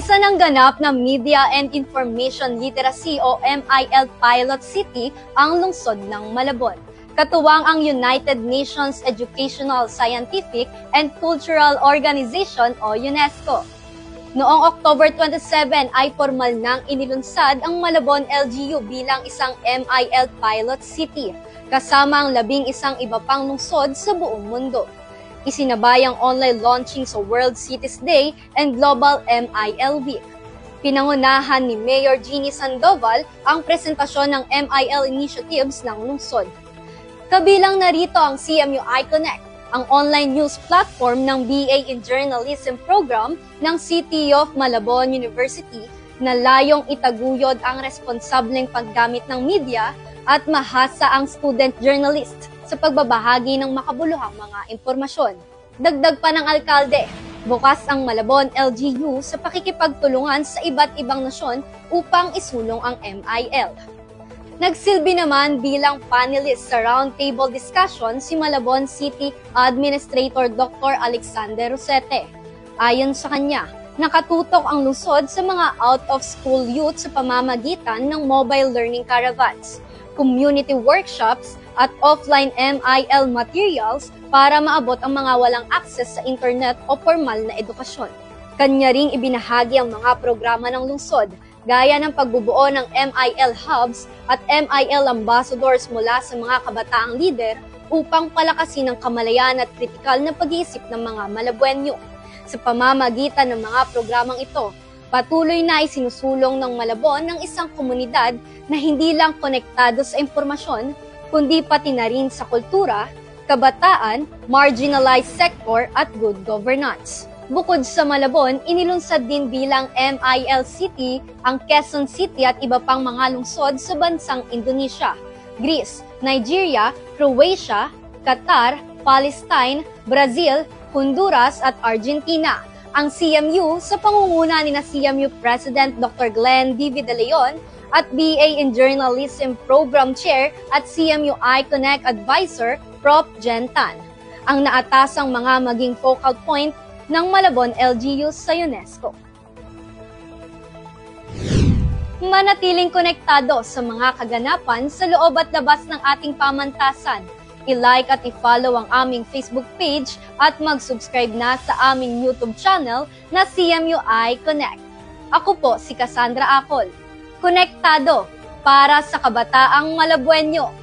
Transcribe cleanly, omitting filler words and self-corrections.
Isa ng ganap na Media and Information Literacy o MIL Pilot City ang lungsod ng Malabon. Katuwang ang United Nations Educational, Scientific and Cultural Organization o UNESCO. Noong October 27 ay formal nang inilunsad ang Malabon LGU bilang isang MIL Pilot City, kasama ang 11 iba pang lungsod sa buong mundo. Isinabay ang online launching sa World Cities Day and Global MIL Week. Pinangunahan ni Mayor Jeannie Sandoval ang presentasyon ng MIL initiatives ng lungsod. Kabilang narito ang CMU iConnect, ang online news platform ng BA in Journalism program ng City of Malabon University na layong itaguyod ang responsableng paggamit ng media at mahasa ang student journalist sa pagbabahagi ng makabuluhang mga impormasyon. Dagdag pa ng alkalde, bukas ang Malabon LGU sa pakikipagtulungan sa iba't ibang nasyon upang isulong ang MIL. Nagsilbi naman bilang panelist sa roundtable discussion si Malabon City Administrator Dr. Alexander Rosete. Ayon sa kanya, nakatutok ang lungsod sa mga out-of-school youth sa pamamagitan ng mobile learning caravans, community workshops, at offline MIL materials para maabot ang mga walang access sa internet o formal na edukasyon. Kanya ring ibinahagi ang mga programa ng lungsod, gaya ng pagbubuo ng MIL hubs at MIL ambassadors mula sa mga kabataang lider upang palakasin ang kamalayan at kritikal na pag-iisip ng mga Malabuenyo. Sa pamamagitan ng mga programang ito, patuloy na isinusulong ng Malabon ng isang komunidad na hindi lang konektado sa impormasyon, kundi pati na rin sa kultura, kabataan, marginalized sector at good governance. Bukod sa Malabon, inilunsad din bilang MIL City ang Quezon City at iba pang mga lungsod sa bansang Indonesia, Greece, Nigeria, Croatia, Qatar, Palestine, Brazil, Honduras at Argentina. Ang CMU sa pangunguna ni CMU President Dr. Glenn D. De Leon at BA in Journalism Program Chair at CMU iConnect Advisor Prof. Jen Tan, ang naatasang mga maging focal point ng Malabon LGU sa UNESCO. Manatiling konektado sa mga kaganapan sa loob at labas ng ating pamantasan. I-like at i-follow ang aming Facebook page at mag-subscribe na sa aming YouTube channel na CMU iConnect. Ako po si Cassandra Acol. Konektado para sa kabataang Malabuenyo.